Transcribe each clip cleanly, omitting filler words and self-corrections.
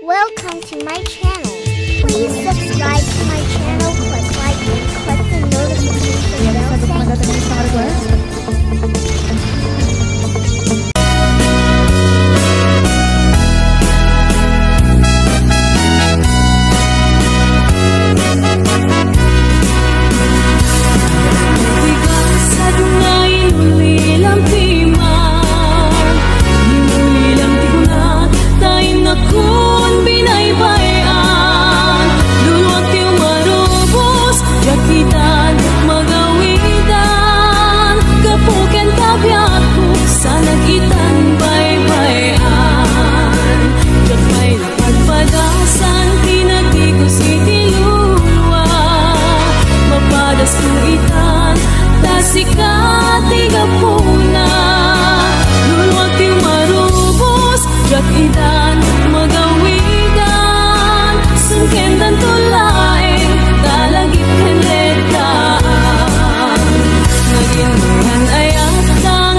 Welcome to my channel. Please subscribe to my channel, click like and click the notification bell. Thank you.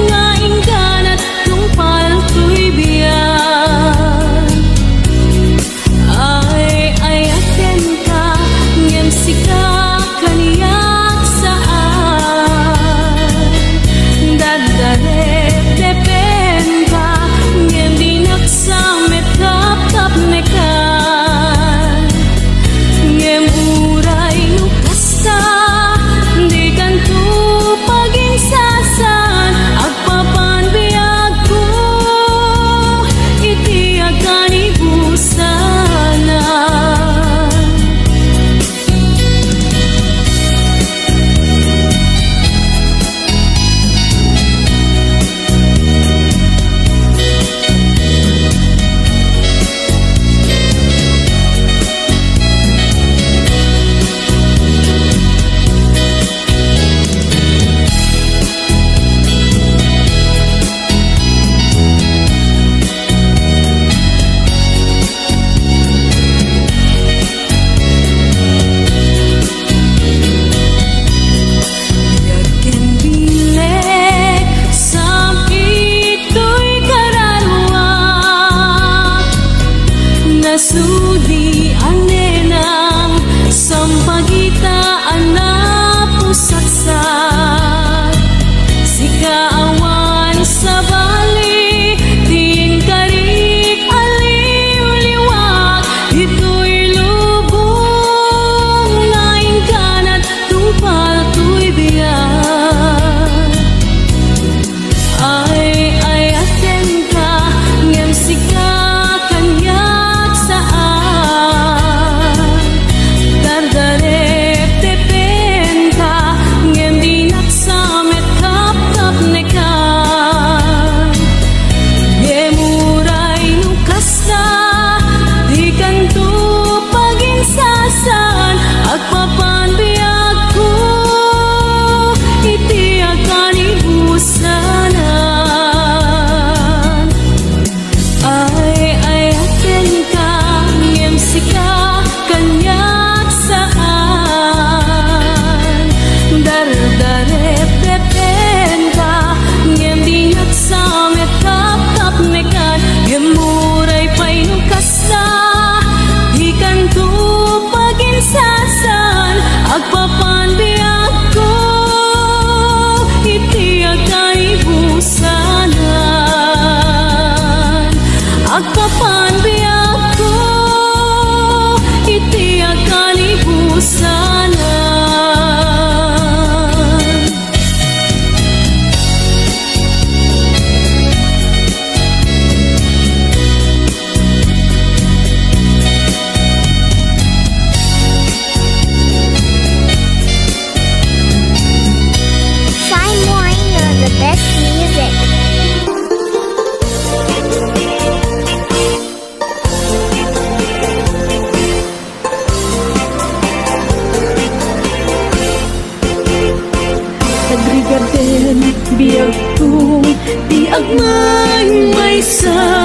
Nga ingganat yung palto'y biyak. sudi anenang sampagitaan na pusaksat sikaawan sa bali din karik aliw-liwag ito'y lubong laing kanat tupal to'y biyak ay aten ka ngem sika kanyak saan dardarep tepen ka ngem dinak samet kap nekan ngemuray nukasta di kanto paginsasan agpapan biyak ko iti akan ibusanan ay aten ka ngem sika kanyak saan dardarep tepen ka ngem dinak samet kap nekan gemuray pay nukasta di kanto paginsasan agpapan biyak ko iti akan ibusanan agpapan biyak ko iti akan ibusanan. Shine Moreno, the best music. Nagrigaden biyag kong di agmayong maysa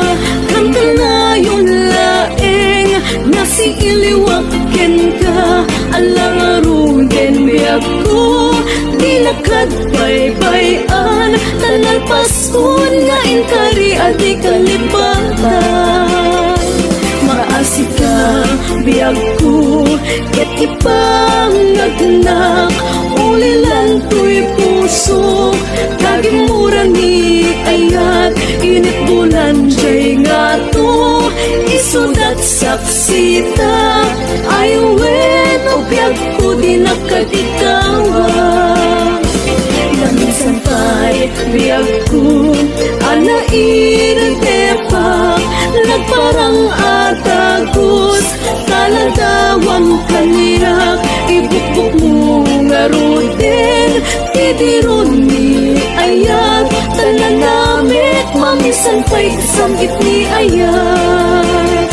kanta na yun laeng nasi iliwaken ka alang aruden biyag ko di nakadbaybayan tanalpasun nga inkari adi kalipatan maasik ka biyag ko ket ipangagnak ulilan to'y puso kagimura ni ayat init bulan jay nga to isudat saksita aywen o biyag ko di nakatikawan minsan pa'y biyag ko anairang tepak nagparang atagos kaladawang kanirak ibukbuk mo nga ruden tidiron ni ayat talanamit mamisan pa'y samgit ni ayat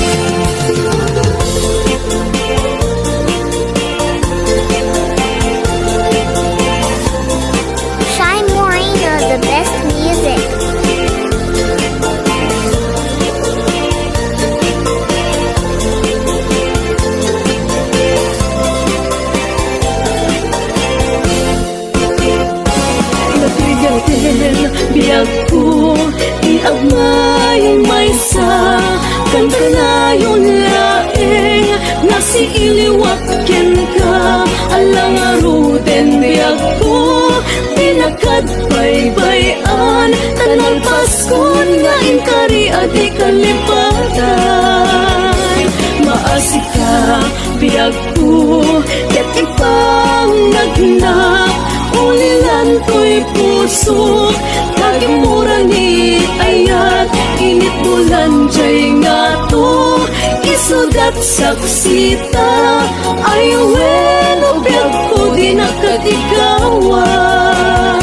Shine Moreno, the best music. Nagrigaden biyag ko di agmayong maysa kanta na yun laeng nasi iliwaken ka alang aruden biyag ko pinakadbaybayan tanalpaskon nga inkari adi kalipatan maasik ka biyag ko ket ipangagnak ulilan to'y puso kagimura ni ayat init bulan jay nga to isudat saksita aywen o biyag ko di nakatikawan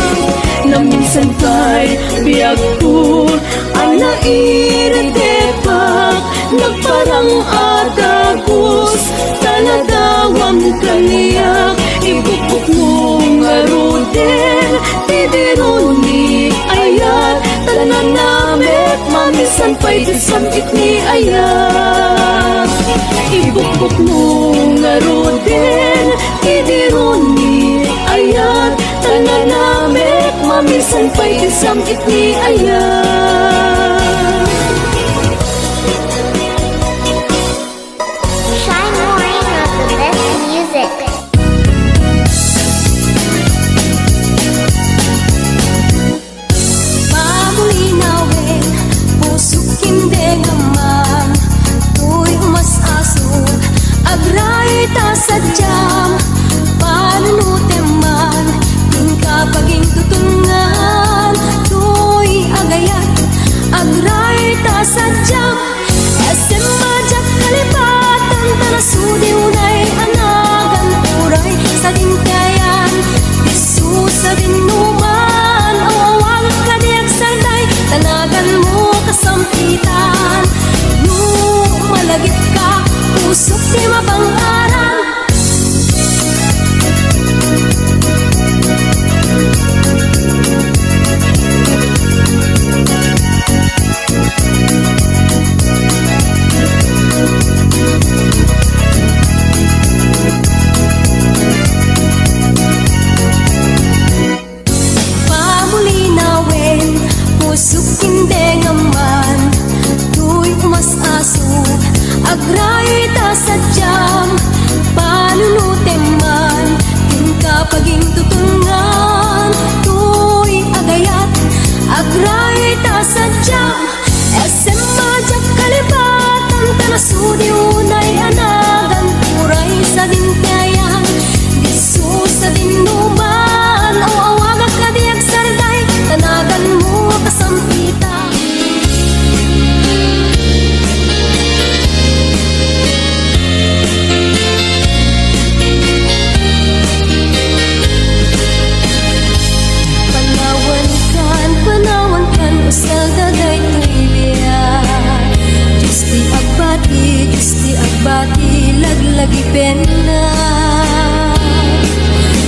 na minsan pa'y biyag ko anairang tepak nagparang atagos taladawang kaniyak ibukbuk mo nga ruden tidiron ni ayat talanamit mamisan pa'y samgit ni ayat ibukbuk mo nga ruden tidiron ni ayat talanamit mamisan pa'y samgit ni ayat agray ta sadyang panunuteman, tingka paging tutungan, tuy agayat, agray ta sadyang SM majak kalibatan, tanasudi unay anagan, turay sa dintayan, disu sa dinuman, o awagan ka diag sarday, tanagan mo kasampita. Panawan kan usal daday tuibiyat, Justi agbati laglagi pena.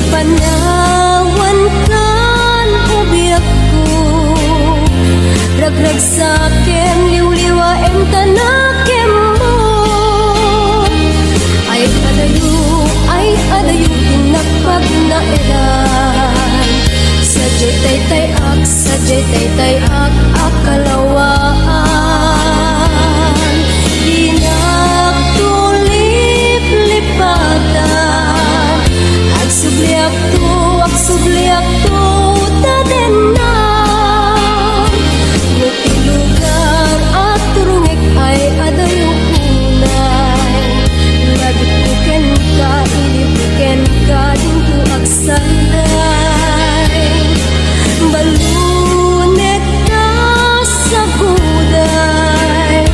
Panawan kan ubiyak ko, ragrag sakem liwliwa em tanakem mo. Ay adayo tinakpag na eran, sadyay tay ak akalawaan, dinagtulip lipatan, agsubliak to tadenan, nutilugar at turungik ay adayo unay, lagit buken ka, ilibuken ka, dinto agsanday, balunet ka sa buday,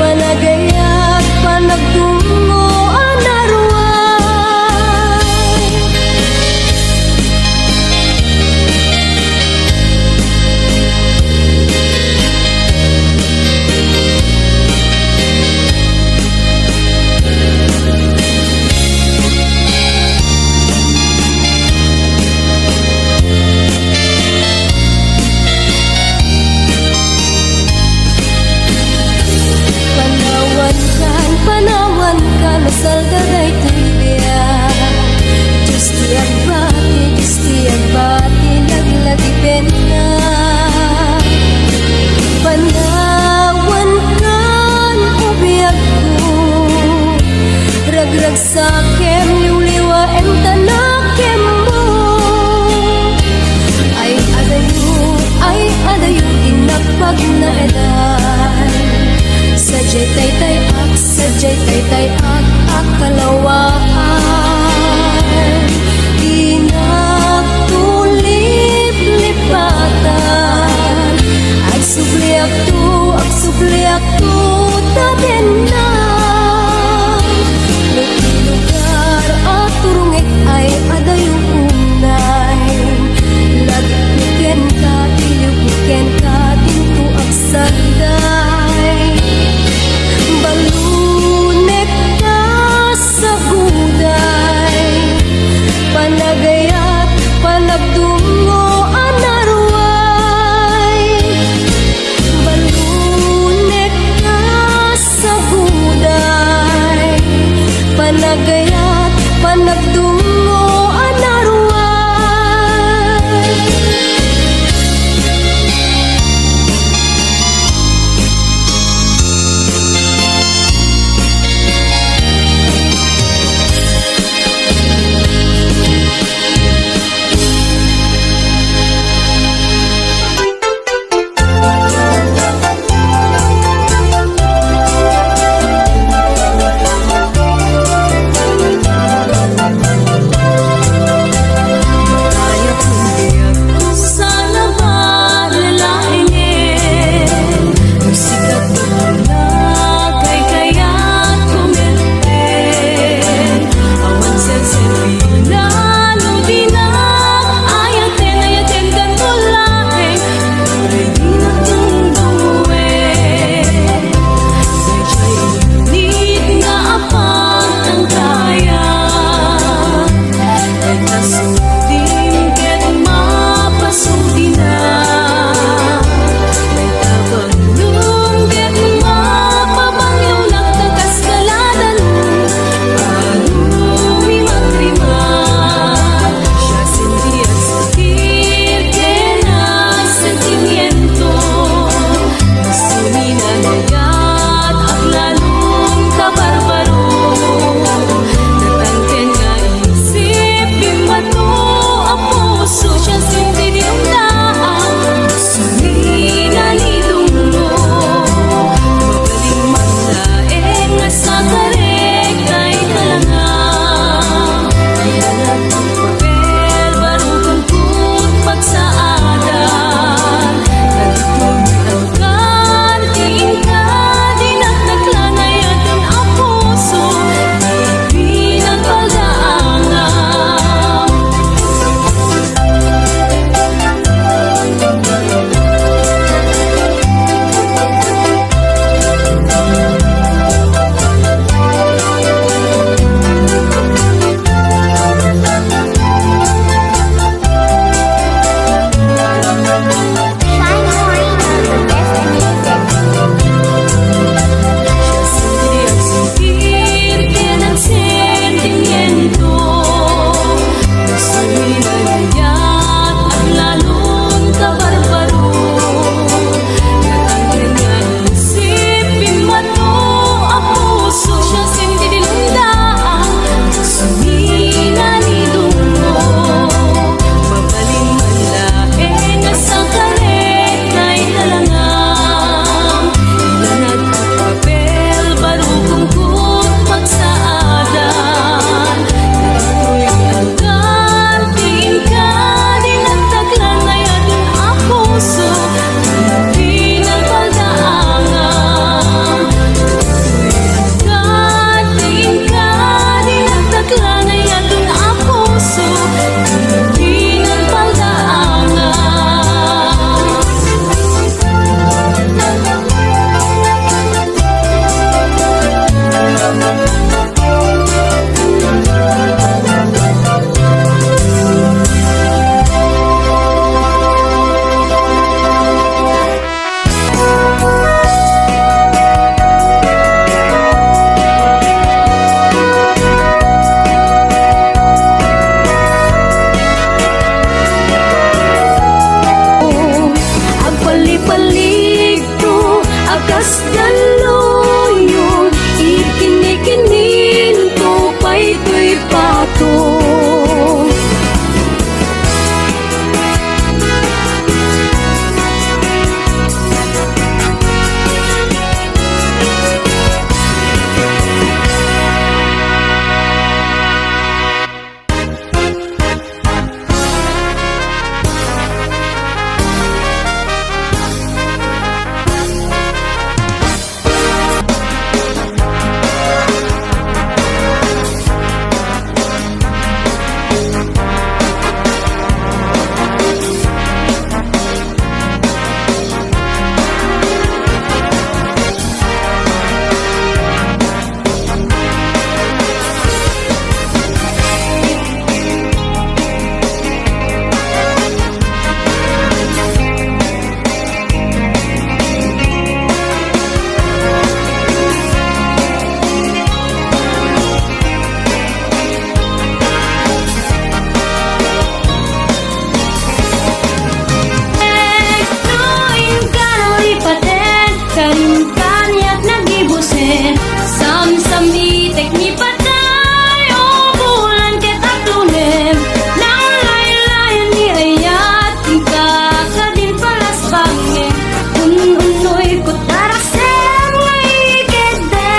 panagayat panagtungo anarway. Panawan kan asal daday tuibiyat, Justi agbati laglagi pena. Panawan kan ubiyak ko, ragrag sakem liwliwa em tanakem mo. Ay adayo tinakpag na edan, sadyay tay ak akalawaan, dinagtulip lipatan, agsubliak to tadenan, nutilugar at turungik ay adayo unay, lagit buken ka, ilibuken ka, dinto agsanday, balunek ka sa buday, panagayat panagtungo anarway, balunek ka sa buday, panagayat panagtungo anarway. Sam-sami tekni patay o bulan kita tunem nang laylayan ni ayat ika kadin palas bange unoy ko tarak sem ngay kede.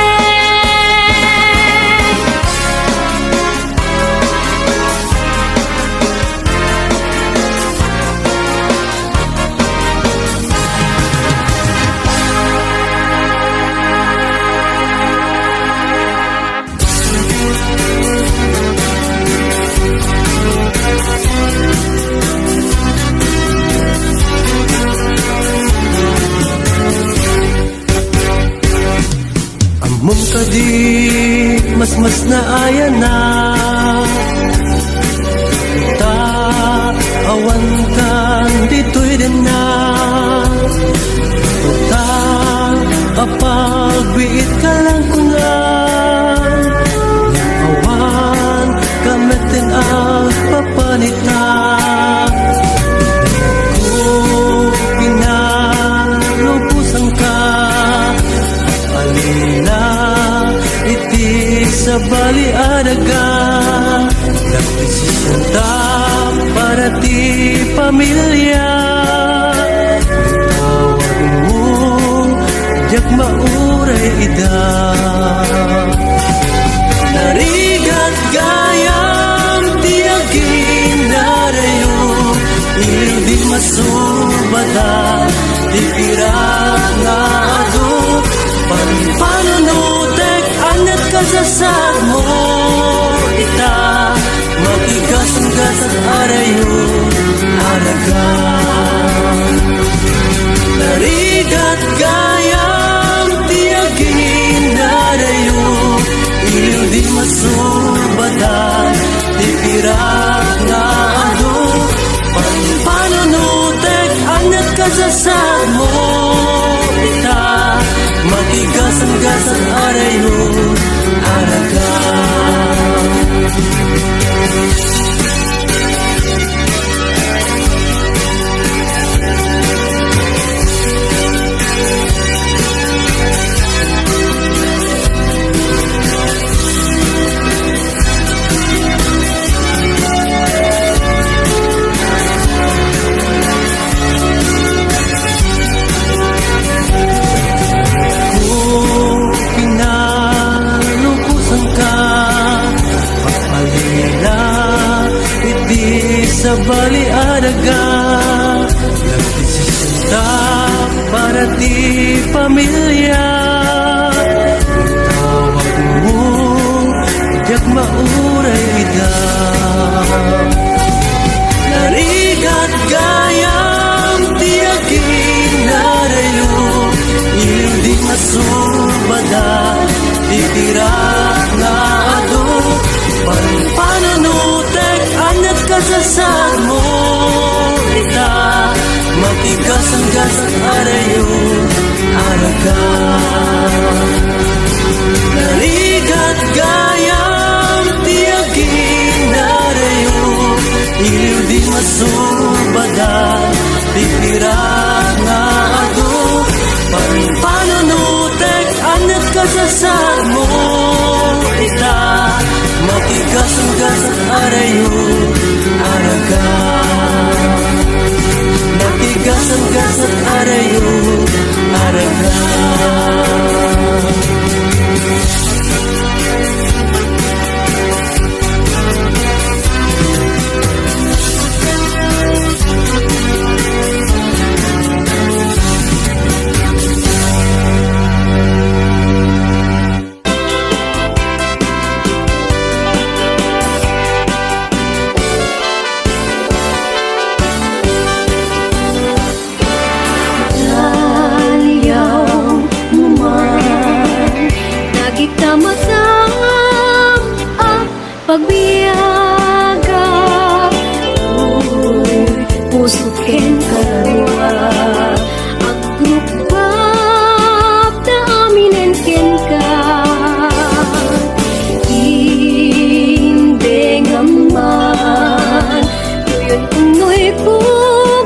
Amom kadi mas na ayan na ta awan kan dito'y din na ta kapagbiit ka lang kungan awan kamitin ang papanita ko pinalubusan ka alila iti sa baliadaga nagdesisyon ta para ti pamilya tawagin mo jak mauray ida narigat gayam ti agin narayo iliw di masubada di pirat nga ado panunutek anat kasasad mo ita magigasang-gasang arayo alaga narigat gayam tiagin narayo iliw di masubadan di pirat nga ado panunutek anat kasasad mo ita magigasang-gasang arayo alaga. Sa baliadaga nagdesisyon ta para ti pamilya tawag mo jak mauray ida narigat gayam ti agin narayo iliw di masubada di tirak nga ado panunutek anat kasasad mo ita magigasang-gasang arayo alaga narigat gayam tiagin narayo iliw di masubada di pirat nga ado panunutek anat kasasad mo ita magigasang-gasang arayo alaga magigasang-gasang arayo alaga. Pagbiyaga pusot ken kalwa agrupap na aminen ken ka hindi ngaman yun unoy ko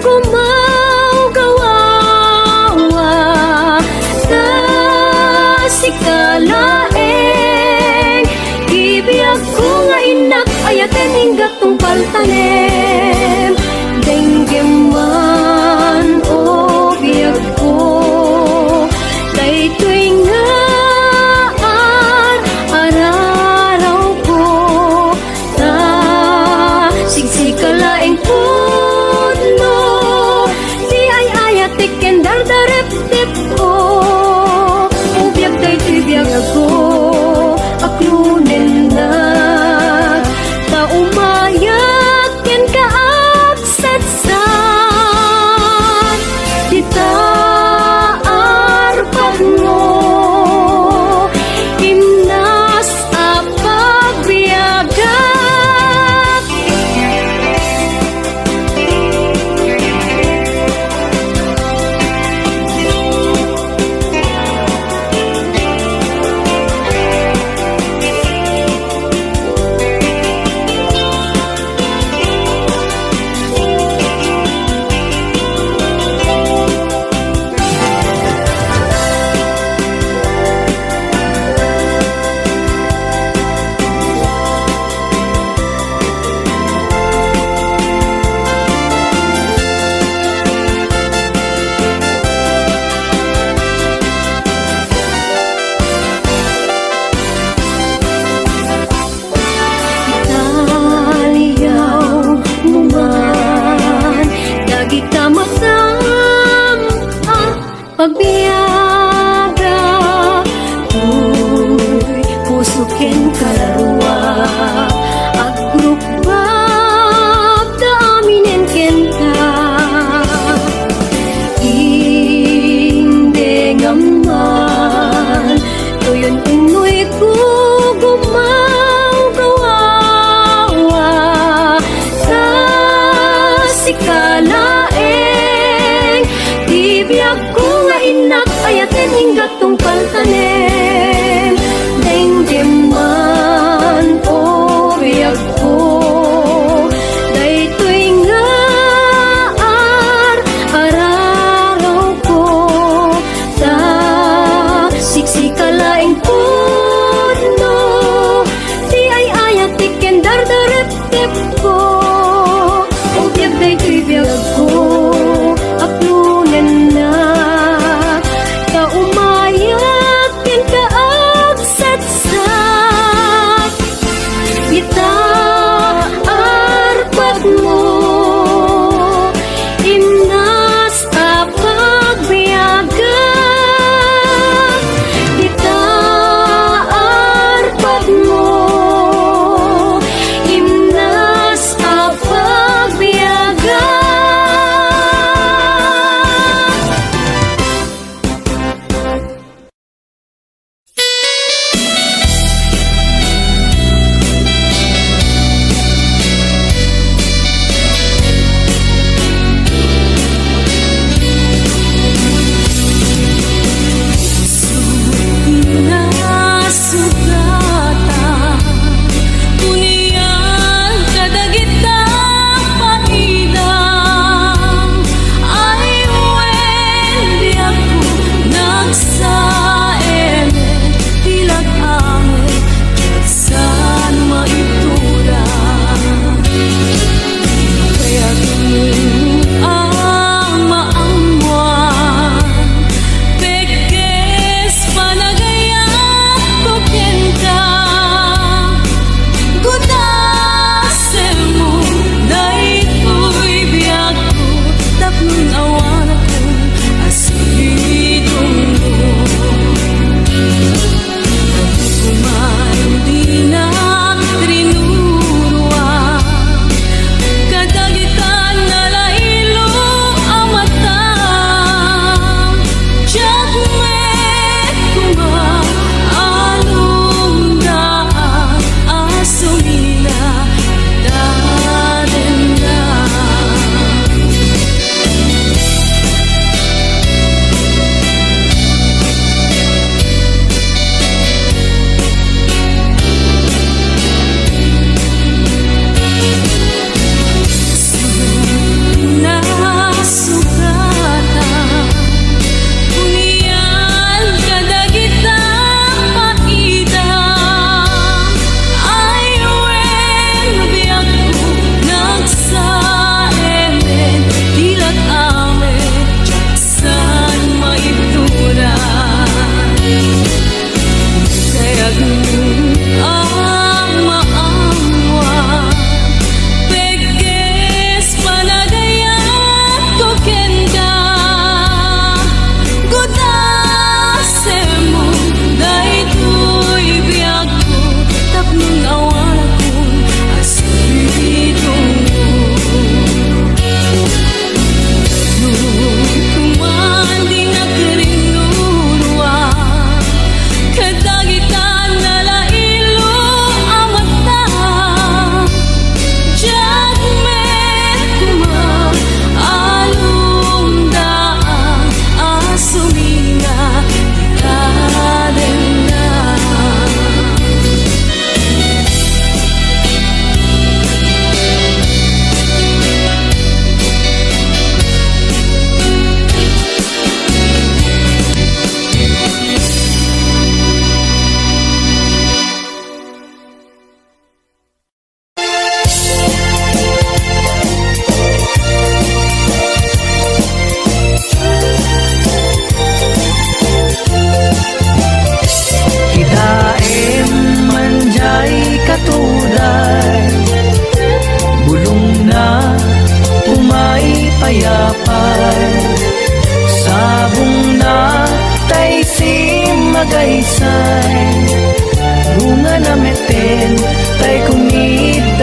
gumaw gawawa ta sikal biyag ko nga inak ayaten hinggat tong paltanem. Denggeman o biyag ko daytoy nga araraw ko ta sigsikalaeng pudno di ay ayatik ken dardarep-tip ko ubiyag daytoy biyag ko aklunen na ta umayat ken kaagsatsat kita arpag mo himnas apagbiagak. Pagbiyaga uy pusukin kalarua agrupbab da aminen kenta indengaman tuyon unoy ko gumaw kawawa sa sikalaeng biyag ko nga inak ayaten hinggat tong paltanem. Denggeman o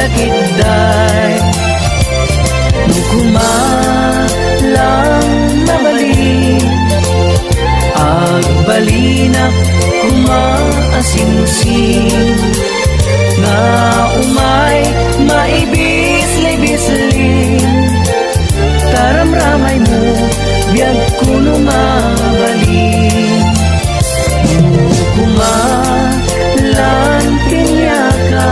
dakitday. Nung kumalang mabalin, agbalinak kumaasingsin, nga umay maibis-libislim, taramramay mo biyag kuno mabalin. Kumalan pinyaka,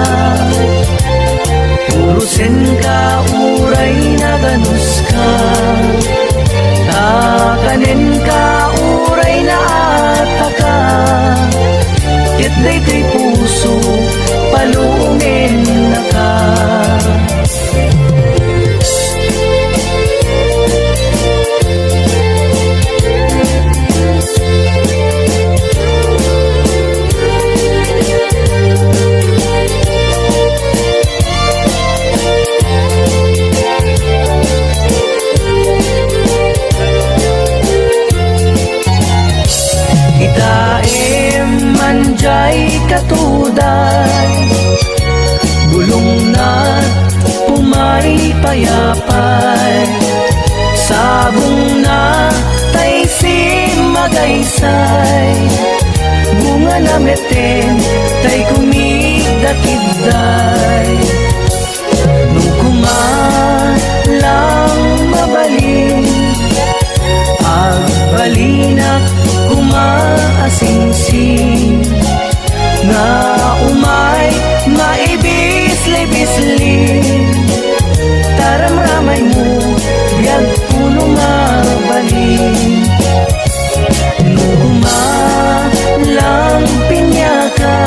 urusin ka uray na ganus ka, takanin ka uray na ataka, ket daytoy puso palungin na ka. Manjay katuday, bulong na pumay payapay, sabong na tay si magaysay, bunga na meten tay kumigdakidday. Nung kumalang mabalin, agbalinak kumaasingsin, nga umay maibis-libislim, taramramay mo biyag puno mabalin. Nung kumalang pinyaka,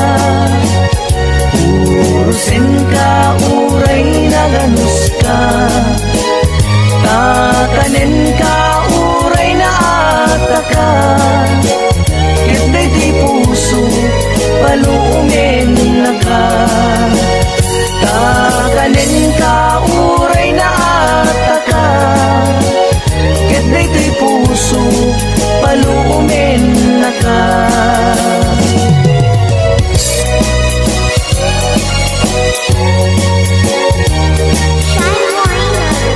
urusin ka uray na ganus ka, tatanin ka uray na ataka, ket daytoy puso palungin na ka, takanin ka uray na ataka, ket daytoy puso palungin na ka. Shine Moreno, best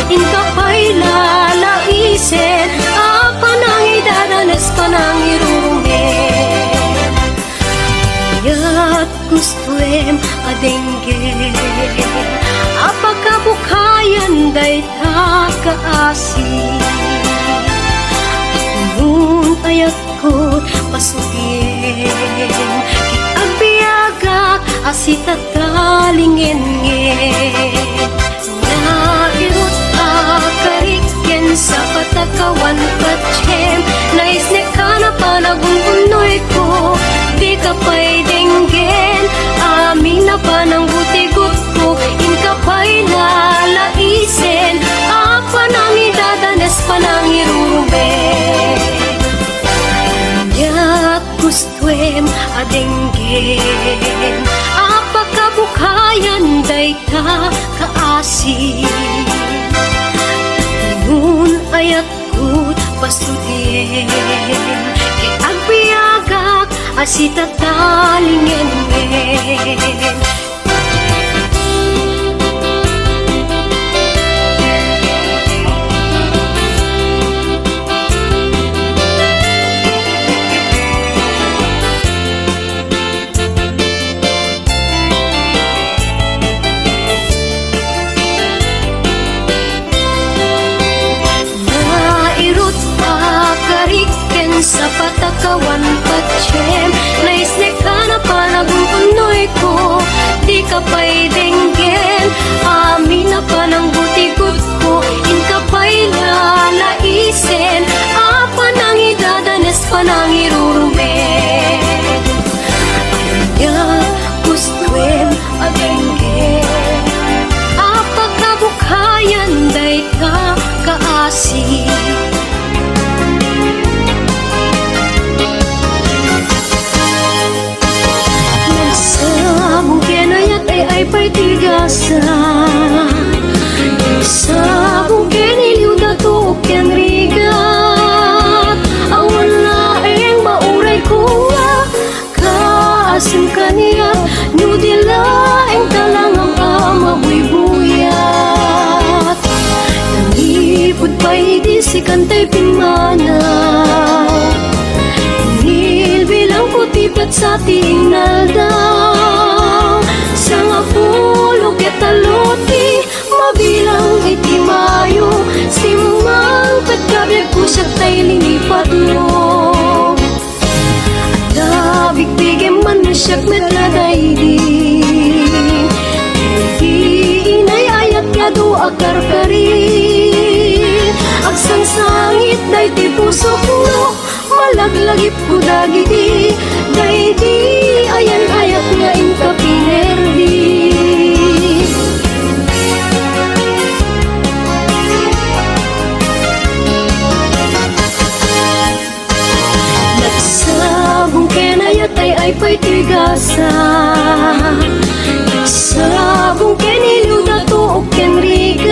inka pa'y lalaisin, panang idadanas panang irurumin. Yat gustuem adenggen, apakabukayan day ta kaasi, nun ayak ko pasugin, agbiagak asita talingin-ngin. Nairut karikyan sa patakawan patsyem, nais ni ka na panagungunoy ko, di ka pa'y denggen, amin na panang butigot ko, inka pa'y lalaisin, panang idadanas panang iruben. Yak gustuem adenggen, apakabukayan day ta kaasi, nun ayak ko't pasudin, kay agbiagak asita talingin-ngin. Sa patakawan patsyem, nais ni ka na panagungunoy ko, ay paitigasa. Sa kung kiniliw dato o kenrigat, awan laeng mauray ko nga kaasim kaniya, nudilaeng talangam amabuyat. Nangipod pa'y di si kantay pimanaw, bilang kutipat sa tingal daw. Sa nga pulo ketaloti, mabilang iti mayo, simang pagkabiag ko siya tay linipat mo. At bigyan man mo siya metladaydi, inay ayat kado akarkarin. Agsang sangit day ti pusok mo, malaglagip ko dagiti, daydi ayan ayat nga inka pinerdi. Nagsabong kenayat ay paitigasa, nagsabong keniliw dato o kenrigat,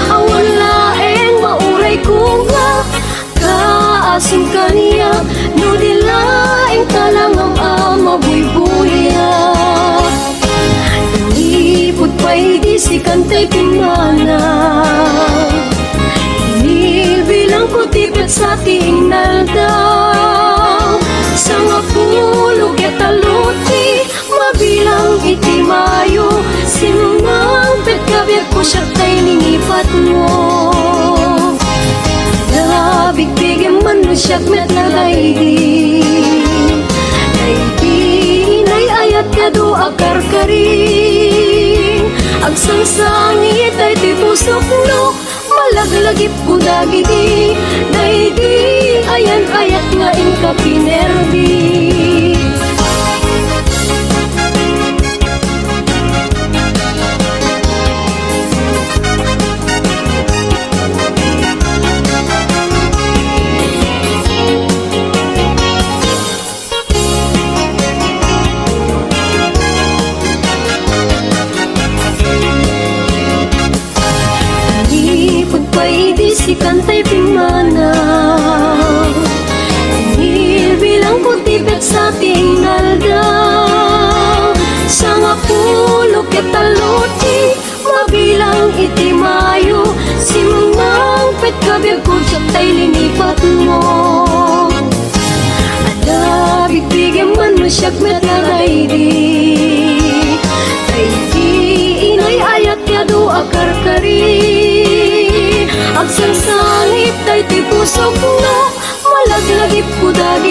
awan laeng mauray ko nga kaasim kaniya, nudilaeng talangam amabuyat. Nangipod pa'y di si kantay pimanaw, bilang kutipat sa tingal daw. Sa nga pulo ketaloti, mabilang iti mayo, sinungang pagkabiag ko siya tay linipat mo. Bigyan man mo siya't metladaydi, daydi inay ayat kado akarkarin. Agsang sangit ay ti pusok no, malaglagip ko dagiti, daydi ayan ayat nga inka pinerdi. Si kantay pimanaw, bilang kutipet sa tingal daw. Sa nga pulo ketaloti, mabilang iti mayo, simang pagkabiag ko siya tay linipat mo. Ada bigyan man mo siya't metladaydi, daydi inay ayat kado akarkarin. Agsang sangit tay ti pusok no, malaglagip ko dagi